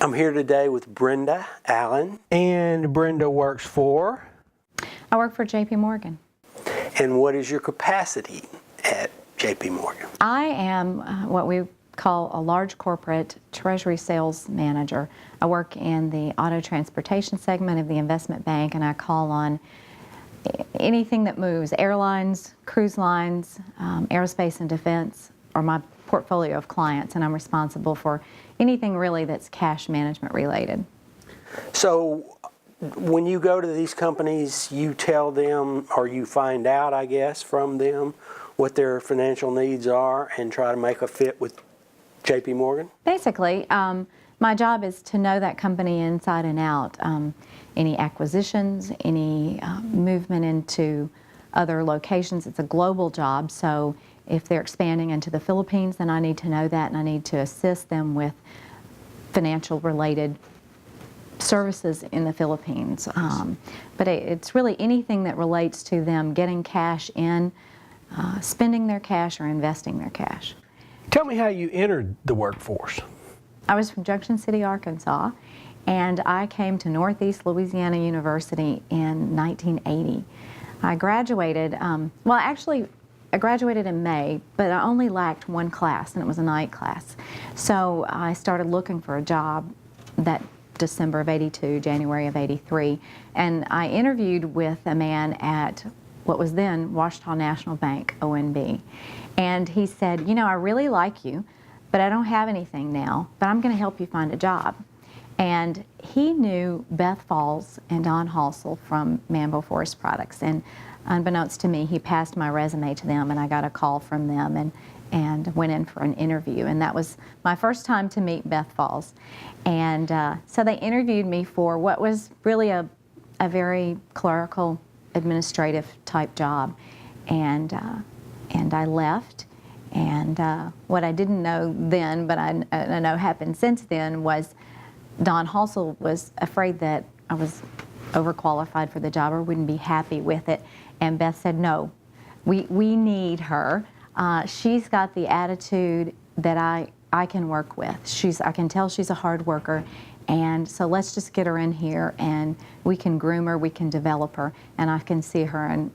I'm here today with Brenda Allen. And Brenda works for? I work for JP Morgan. And what is your capacity at JP Morgan? I am what we call a large corporate treasury sales manager. I work in the auto transportation segment of the investment bank, and I call on anything that moves: airlines, cruise lines, aerospace and defense, or my portfolio of clients, and I'm responsible for anything really that's cash management related. So when you go to these companies, you tell them, or you find out, I guess, from them what their financial needs are and try to make a fit with JP Morgan? Basically, my job is to know that company inside and out. Any acquisitions, any movement into other locations. It's a global job, so if they're expanding into the Philippines, then I need to know that, and I need to assist them with financial related services in the Philippines. But it's really anything that relates to them getting cash in, spending their cash, or investing their cash. Tell me how you entered the workforce. I was from Junction City, Arkansas, and I came to Northeast Louisiana University in 1980. I graduated, I graduated in May, but I only lacked one class, and it was a night class. So I started looking for a job that December of '82, January of '83, and I interviewed with a man at what was then Ouachita National Bank, ONB. And he said, you know, I really like you, but I don't have anything now, but I'm going to help you find a job. And he knew Beth Falls and Don Halsell from Manville Forest Products, and unbeknownst to me, he passed my resume to them, and I got a call from them and went in for an interview. And that was my first time to meet Beth Falls. And so they interviewed me for what was really a very clerical, administrative type job. And I left. And what I didn't know then, but I know happened since then, was Don Halsell was afraid that I was overqualified for the job or wouldn't be happy with it. And Beth said, no, we need her. She's got the attitude that I can work with. I can tell she's a hard worker, and so let's just get her in here and we can groom her, we can develop her, and I can see her in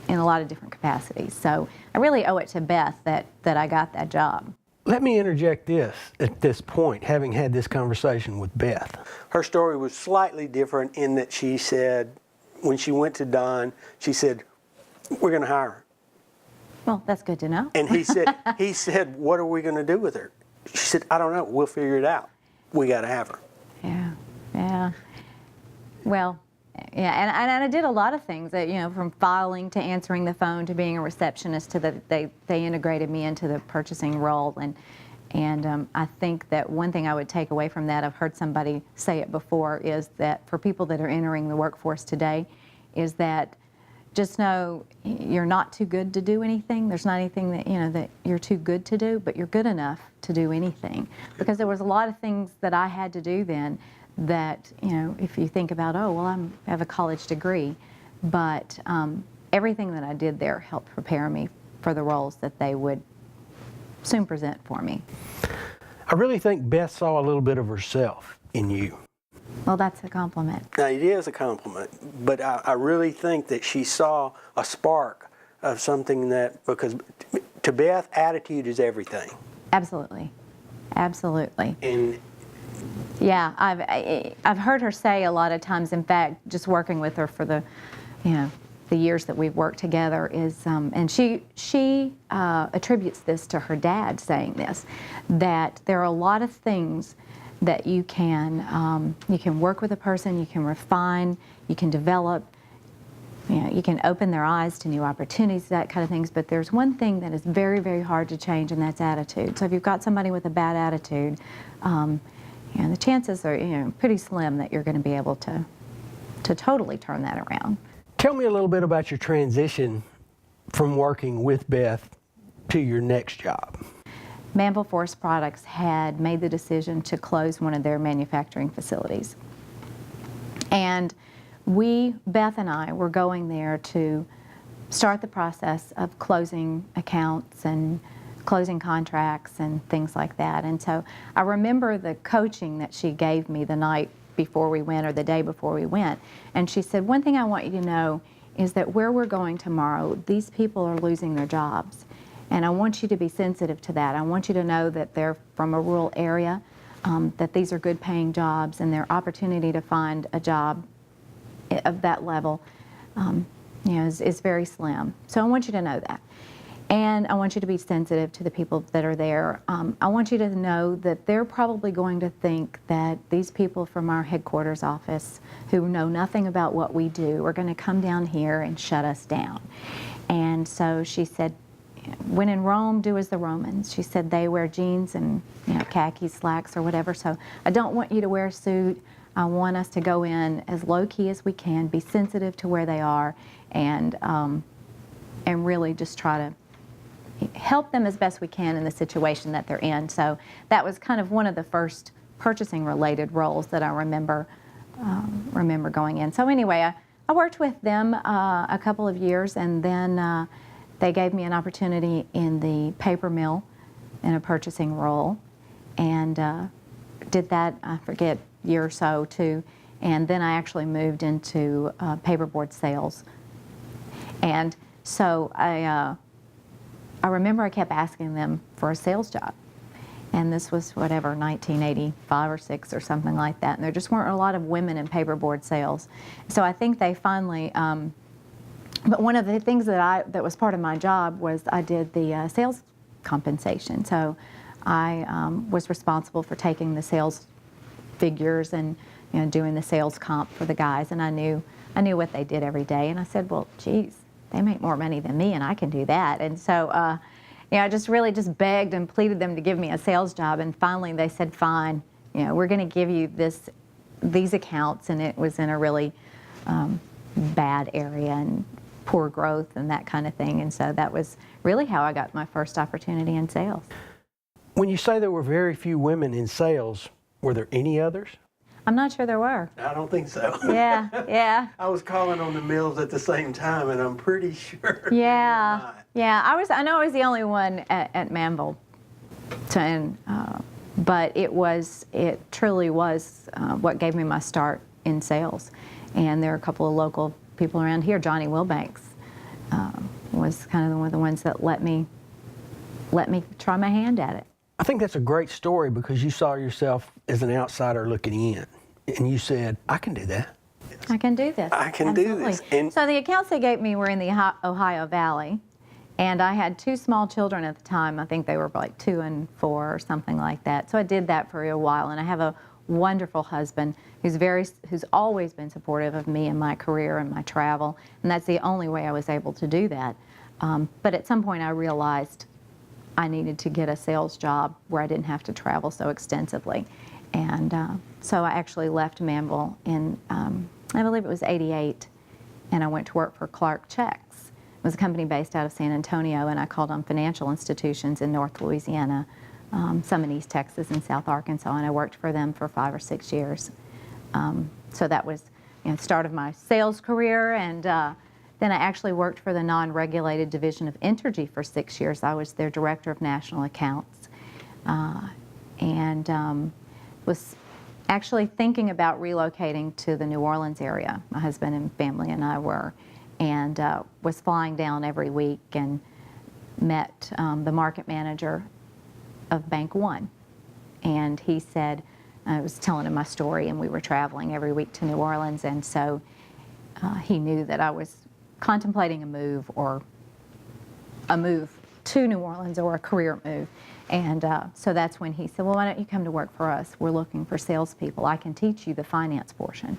a lot of different capacities. So I really owe it to Beth that I got that job. Let me interject this at this point, having had this conversation with Beth. Her story was slightly different in that she said, when she went to Don, she said, we're going to hire her. Well, that's good to know. And he said, what are we going to do with her? She said, I don't know, we'll figure it out. We got to have her. Yeah. Well, yeah, and I did a lot of things, from filing to answering the phone to being a receptionist to they integrated me into the purchasing role. And I think that one thing I would take away from that, I've heard somebody say it before, is that for people that are entering the workforce today, is that just know you're not too good to do anything. There's not anything that you're too good to do, but you're good enough to do anything. Because there was a lot of things that I had to do then that, if you think about, oh, well, I have a college degree, but everything that I did there helped prepare me for the roles that they would soon present for me. I really think Beth saw a little bit of herself in you. Well, that's a compliment. Now, it is a compliment, but I really think that she saw a spark of something because to Beth, attitude is everything. Absolutely. Absolutely. And yeah, I've heard her say a lot of times, in fact, just working with her for the years that we've worked together is, and she attributes this to her dad saying this, that there are a lot of things that you can work with a person, you can refine, you can develop, you can open their eyes to new opportunities, that kind of things. But there's one thing that is very, very hard to change, and that's attitude. So if you've got somebody with a bad attitude, the chances are pretty slim that you're going to be able to totally turn that around. Tell me a little bit about your transition from working with Beth to your next job. Manville Forest Products had made the decision to close one of their manufacturing facilities. And Beth and I, were going there to start the process of closing accounts and closing contracts and things like that. And so I remember the coaching that she gave me the night before we went or the day before we went. And she said, one thing I want you to know is that where we're going tomorrow, these people are losing their jobs. And I want you to be sensitive to that. I want you to know that they're from a rural area, that these are good paying jobs, and their opportunity to find a job of that level is very slim. So I want you to know that. And I want you to be sensitive to the people that are there. I want you to know that they're probably going to think that these people from our headquarters office who know nothing about what we do are going to come down here and shut us down. And so she said, when in Rome, do as the Romans. She said they wear jeans and khakis, slacks, or whatever. So I don't want you to wear a suit. I want us to go in as low-key as we can, be sensitive to where they are, and really just try to help them as best we can in the situation that they're in. So that was kind of one of the first purchasing-related roles that I remember going in. So anyway, I worked with them a couple of years, and then they gave me an opportunity in the paper mill in a purchasing role, and did that, I forget, year or so too. And then I actually moved into paperboard sales. And so I remember I kept asking them for a sales job. And this was, whatever, 1985 or 6 or something like that. And there just weren't a lot of women in paperboard sales. So I think they finally, but one of the things that was part of my job was I did the sales compensation. So I was responsible for taking the sales figures and doing the sales comp for the guys. And I knew what they did every day. And I said, well, geez, they make more money than me, and I can do that. And so, I just really just begged and pleaded them to give me a sales job. And finally, they said, fine, we're going to give you these accounts. And it was in a really bad area and poor growth and that kind of thing. And so that was really how I got my first opportunity in sales. When you say there were very few women in sales, were there any others? I'm not sure there were. I don't think so. Yeah. I was calling on the mills at the same time, and I'm pretty sure. Yeah. I know I was the only one at Manville, but it truly was what gave me my start in sales. And there are a couple of local people around here. Johnny Wilbanks was kind of one of the ones that let me try my hand at it. I think that's a great story because you saw yourself as an outsider looking in, and you said, I can do that. I can do this. I can do this. And so the accounts they gave me were in the Ohio Valley, and I had 2 small children at the time. I think they were like 2 and 4 or something like that. So I did that for a while, and I have a wonderful husband who's always been supportive of me and my career and my travel, and that's the only way I was able to do that. But at some point I realized I needed to get a sales job where I didn't have to travel so extensively. And so I actually left Manville in, I believe it was '88, and I went to work for Clark Checks. It was a company based out of San Antonio, and I called on financial institutions in North Louisiana, some in East Texas and South Arkansas, and I worked for them for 5 or 6 years. So that was the start of my sales career, and then I actually worked for the non-regulated division of Entergy for 6 years. I was their director of national accounts, and was actually thinking about relocating to the New Orleans area. My husband and family and I were, and was flying down every week and met the market manager of Bank One. And he said, I was telling him my story, and we were traveling every week to New Orleans, and so he knew that I was contemplating a move to New Orleans or a career move. And so that's when he said, well, why don't you come to work for us? We're looking for salespeople. I can teach you the finance portion,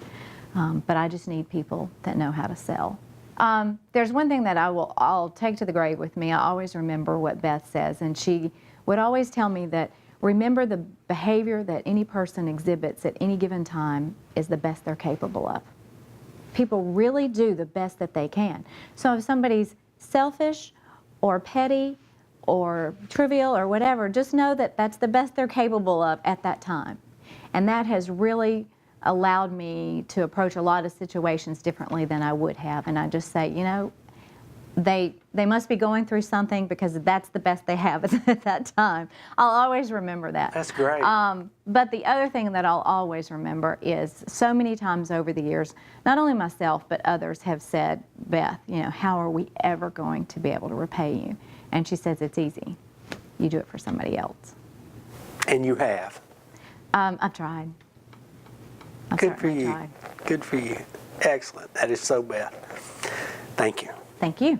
but I just need people that know how to sell. There's one thing that I'll take to the grave with me. I always remember what Beth says, and she would always tell me that remember the behavior that any person exhibits at any given time is the best they're capable of. People really do the best that they can. So if somebody's selfish or petty or trivial or whatever, just know that that's the best they're capable of at that time. And that has really allowed me to approach a lot of situations differently than I would have. And I just say, they must be going through something because that's the best they have at that time. I'll always remember that. That's great. But the other thing that I'll always remember is so many times over the years, not only myself but others have said, Beth, how are we ever going to be able to repay you? And she says, it's easy. You do it for somebody else. And you have. I've tried. I've Good for certainly you. tried. Good for you. Excellent. That is so bad. Thank you. Thank you.